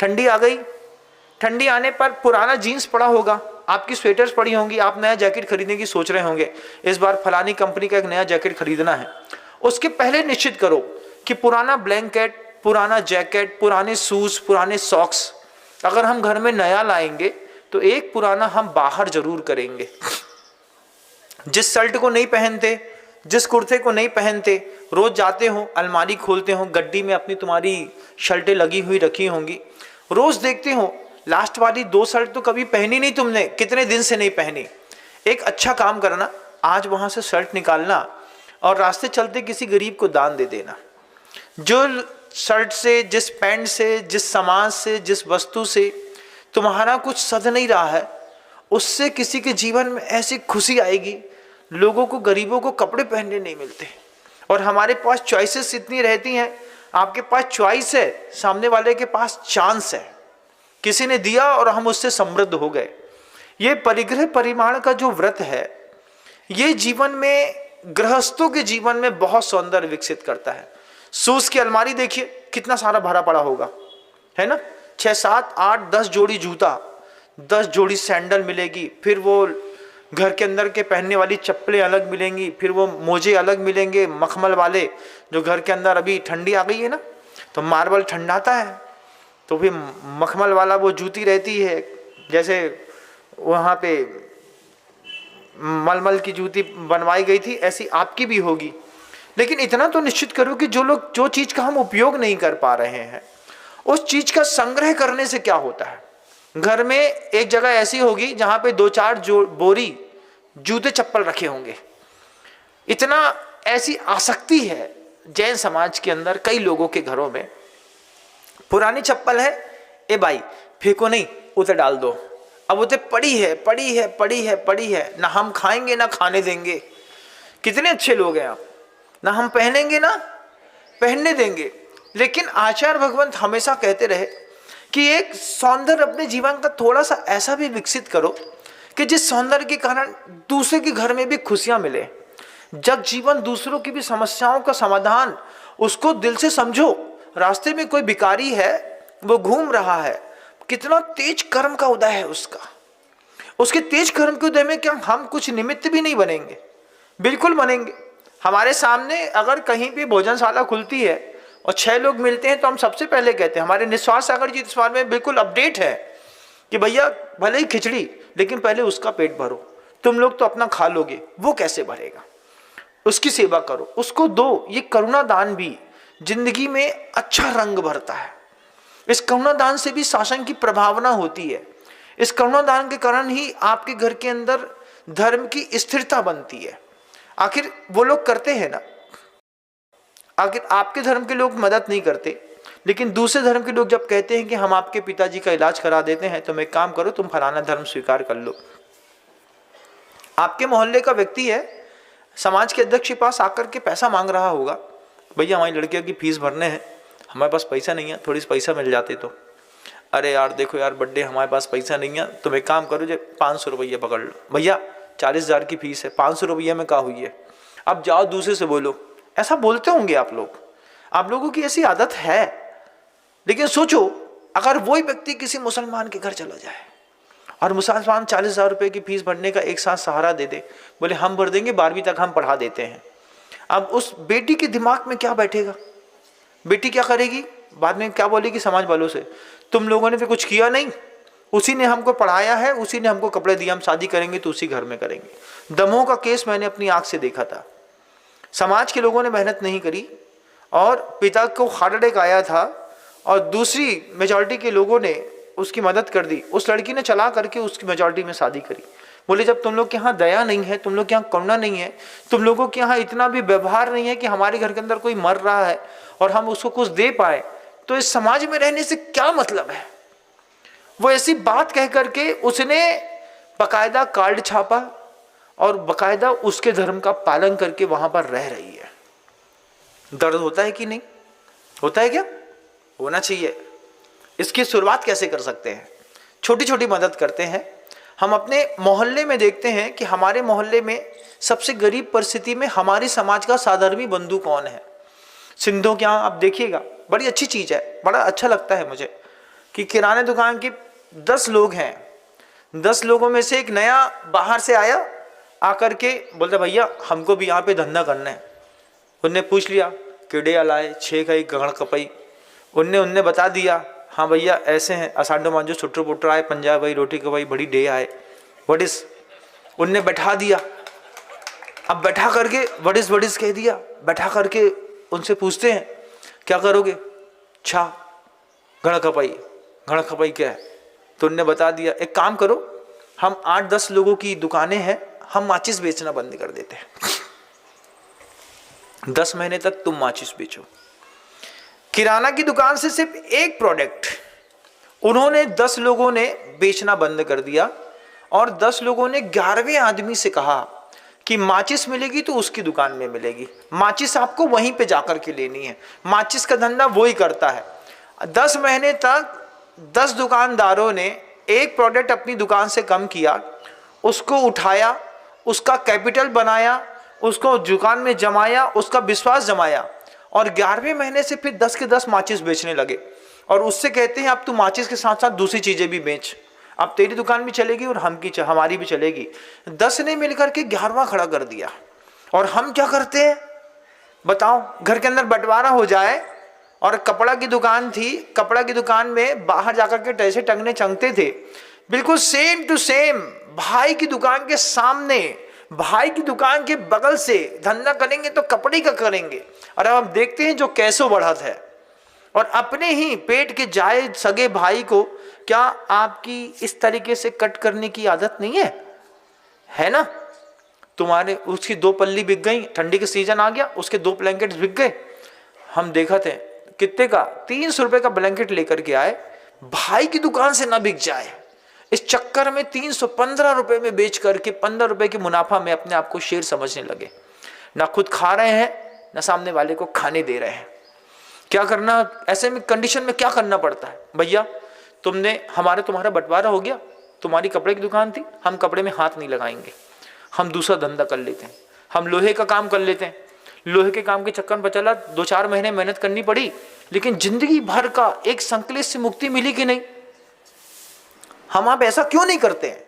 ठंडी आ गई, ठंडी आने पर पुराना जीन्स पड़ा होगा, आपकी स्वेटर्स पड़ी होंगी, आप नया जैकेट खरीदने की सोच रहे होंगे, इस बार फलानी कंपनी का एक नया जैकेट खरीदना है। उसके पहले निश्चित करो कि पुराना ब्लैंकेट, पुराना जैकेट, पुराने शूज, पुराने सॉक्स अगर हम घर में नया लाएंगे तो एक पुराना हम बाहर जरूर करेंगे। जिस शर्ट को नहीं पहनते, जिस कुर्ते को नहीं पहनते, रोज जाते हो अलमारी खोलते हो, गड्डी में अपनी तुम्हारी शर्टें लगी हुई रखी होंगी, रोज देखते हो लास्ट वाली 2 शर्ट तो कभी पहनी नहीं तुमने, कितने दिन से नहीं पहनी। एक अच्छा काम करना, आज वहां से शर्ट निकालना और रास्ते चलते किसी गरीब को दान दे देना। जो शर्ट से, जिस पैंट से, जिस सामान से, जिस वस्तु से तुम्हारा कुछ सध नहीं रहा है, उससे किसी के जीवन में ऐसी खुशी आएगी। लोगों को, गरीबों को कपड़े पहनने नहीं मिलते और हमारे पास चॉइसेस इतनी रहती हैं। आपके पास चॉइस है, सामने वाले के पास चांस है, किसी ने दिया और हम उससे समृद्ध हो गए। ये परिग्रह परिमाण का जो व्रत है, ये जीवन में, गृहस्थों के जीवन में बहुत सौंदर्य विकसित करता है। शूज की अलमारी देखिए, कितना सारा भरा पड़ा होगा, है ना। 6, 7, 8, 10 जोड़ी जूता, 10 जोड़ी सैंडल मिलेगी, फिर वो घर के अंदर के पहनने वाली चप्पलें अलग मिलेंगी, फिर वो मोजे अलग मिलेंगे मखमल वाले, जो घर के अंदर अभी ठंडी आ गई है ना, तो मार्बल ठंडाता है, तो फिर मखमल वाला वो जूती रहती है, जैसे वहाँ पे मलमल की जूती बनवाई गई थी, ऐसी आपकी भी होगी। लेकिन इतना तो निश्चित करो कि जो लोग, जो चीज़ का हम उपयोग नहीं कर पा रहे हैं, उस चीज़ का संग्रह करने से क्या होता है। घर में एक जगह ऐसी होगी जहाँ पे 2-4 बोरी जूते चप्पल रखे होंगे। इतना ऐसी आसक्ति है जैन समाज के अंदर, कई लोगों के घरों में। पुरानी चप्पल है, ए भाई फेंको नहीं, उसे डाल दो, अब उसे पड़ी है, पड़ी है, पड़ी है, पड़ी है, ना हम खाएंगे ना खाने देंगे। कितने अच्छे लोग हैं आप, ना हम पहनेंगे ना पहनने देंगे। लेकिन आचार्य भगवंत हमेशा कहते रहे कि एक सौंदर्य अपने जीवन का थोड़ा सा ऐसा भी विकसित करो कि जिस सौंदर्य के कारण दूसरे के घर में भी खुशियां मिले। जग जीवन दूसरों की भी समस्याओं का समाधान, उसको दिल से समझो। रास्ते में कोई भिखारी है, वो घूम रहा है, कितना तेज कर्म का उदय है उसका, उसके तेज कर्म के उदय में क्या हम कुछ निमित्त भी नहीं बनेंगे? बिल्कुल बनेंगे। हमारे सामने अगर कहीं भी भोजनशाला खुलती है और 6 लोग मिलते हैं तो हम सबसे पहले कहते हैं, हमारे निस्वार्थ सागर जी इस बारे में बिल्कुल अपडेट है कि भैया भले ही खिचड़ी, लेकिन पहले उसका पेट भरो, तुम लोग तो अपना खा लोगे, वो कैसे भरेगा? उसकी सेवा करो, उसको दो। ये करुणा दान भी जिंदगी में अच्छा रंग भरता है। इस करुणा दान से भी शासन की प्रभावना होती है। इस करुणा दान के कारण ही आपके घर के अंदर धर्म की स्थिरता बनती है। आखिर वो लोग करते हैं ना, आखिर आपके धर्म के लोग मदद नहीं करते, लेकिन दूसरे धर्म के लोग जब कहते हैं कि हम आपके पिताजी का इलाज करा देते हैं, तो एक काम करो, तुम फलाना धर्म स्वीकार कर लो। आपके मोहल्ले का व्यक्ति है, समाज के अध्यक्ष के पास आकर के पैसा मांग रहा होगा, भैया हमारी लड़कियों की फीस भरने हैं, हमारे पास पैसा नहीं है, थोड़ी सी पैसा मिल जाते तो। अरे यार देखो यार, बर्थडे हमारे पास पैसा नहीं है, तुम एक काम करो, जो 500 रुपये पकड़ लो, भैया 40,000 की फीस है, 500 रुपये में क्या हुई है, अब जाओ दूसरे से बोलो। ऐसा बोलते होंगे आप लोग, आप लोगों की ऐसी आदत है। लेकिन सोचो, अगर वही व्यक्ति किसी मुसलमान के घर चला जाए और मुसलमान 40,000 रुपये की फीस भरने का एक साथ सहारा दे दे, बोले हम भर देंगे, 12वीं तक हम पढ़ा देते हैं। अब उस बेटी के दिमाग में क्या बैठेगा? बेटी क्या करेगी? बाद में क्या बोलेगी समाज वालों से, तुम लोगों ने तो कुछ किया नहीं, उसी ने हमको पढ़ाया है, उसी ने हमको कपड़े दिए, हम शादी करेंगे तो उसी घर में करेंगे। दमोह का केस मैंने अपनी आंख से देखा था। समाज के लोगों ने मेहनत नहीं करी और पिता को हार्ट अटैक आया था और दूसरी मेजॉरिटी के लोगों ने उसकी मदद कर दी। उस लड़की ने चला करके उसकी मेजॉरिटी में शादी करी। बोले जब तुम लोग के यहाँ दया नहीं है, तुम लोग के यहाँ करुणा नहीं है, तुम लोगों के यहाँ इतना भी व्यवहार नहीं है कि हमारे घर के अंदर कोई मर रहा है और हम उसको कुछ दे पाए, तो इस समाज में रहने से क्या मतलब है? वो ऐसी बात कह करके उसने बकायदा कार्ड छापा और बकायदा उसके धर्म का पालन करके वहां पर रह रही है। दर्द होता है कि नहीं होता है? क्या होना चाहिए। इसकी शुरुआत कैसे कर सकते हैं? छोटी छोटी मदद करते हैं। हम अपने मोहल्ले में देखते हैं कि हमारे मोहल्ले में सबसे गरीब परिस्थिति में हमारे समाज का साधर्मी बंधु कौन है? सिंधों के यहाँ आप देखिएगा, बड़ी अच्छी चीज है, बड़ा अच्छा लगता है मुझे। कि किराने दुकान के 10 लोग हैं, 10 लोगों में से एक नया बाहर से आया, आकर के बोलता भैया हमको भी यहाँ पे धंधा करना है। उनने पूछ लिया केड़े अलाए 6 कई गगड़ कपई, उनने बता दिया हाँ भैया ऐसे हैं, असाडो मांजो छुट्टर पुट्टर आए, पंजाब भाई रोटी कबाई बड़ी डे आए, व्हाट इज। उनने बैठा दिया। अब बैठा करके व्हाट इज कह दिया। बैठा करके उनसे पूछते हैं क्या करोगे, छा घड़ खपाई क्या है। तो उनने बता दिया एक काम करो, हम 8-10 लोगों की दुकानें हैं, हम माचिस बेचना बंद कर देते हैं, 10 महीने तक तुम माचिस बेचो। किराना की दुकान से सिर्फ एक प्रोडक्ट उन्होंने 10 लोगों ने बेचना बंद कर दिया, और 10 लोगों ने 11वें आदमी से कहा कि माचिस मिलेगी तो उसकी दुकान में मिलेगी, माचिस आपको वहीं पे जाकर के लेनी है। माचिस का धंधा वो ही करता है। 10 महीने तक 10 दुकानदारों ने एक प्रोडक्ट अपनी दुकान से कम किया, उसको उठाया, उसका कैपिटल बनाया, उसको दुकान में जमाया, उसका विश्वास जमाया, और 11वें महीने से फिर 10 के 10 माचिस बेचने लगे। और उससे कहते हैं अब तू माचिस के साथ साथ दूसरी चीजें भी बेच, अब तेरी दुकान भी चलेगी और हमारी भी चलेगी। 10 ने मिलकर के 11वां खड़ा कर दिया। और हम क्या करते हैं बताओ, घर के अंदर बंटवारा हो जाए, और कपड़ा की दुकान थी, कपड़ा की दुकान में बाहर जाकर के टैसे टंगने चंगते थे, बिल्कुल सेम टू सेम भाई की दुकान के सामने, भाई की दुकान के बगल से धंधा करेंगे तो कपड़े का करेंगे। और अब हम देखते हैं जो कैसो बढ़त है, और अपने ही पेट के जाए सगे भाई को क्या आपकी इस तरीके से कट करने की आदत नहीं है ना। तुम्हारे उसकी 2 पल्ली बिक गई, ठंडी का सीजन आ गया, उसके 2 ब्लैंकेट बिक गए। हम देखा थे कितने का, 300 रुपए का ब्लैंकेट लेकर के आए, भाई की दुकान से ना बिक जाए, इस चक्कर में 315 रुपए में बेच करके 15 रुपए के मुनाफा में अपने आप को शेर समझने लगे। ना खुद खा रहे हैं, ना सामने वाले को खाने दे रहे हैं। क्या करना ऐसे में, कंडीशन में क्या करना पड़ता है, भैया तुम्हारा बंटवारा हो गया, तुम्हारी कपड़े की दुकान थी, हम कपड़े में हाथ नहीं लगाएंगे, हम दूसरा धंधा कर लेते हैं, हम लोहे का काम कर लेते हैं। लोहे के काम के चक्कर में चला, 2-4 महीने मेहनत करनी पड़ी, लेकिन जिंदगी भर का एक संकलेश से मुक्ति मिली कि नहीं। हम आप ऐसा क्यों नहीं करते हैं।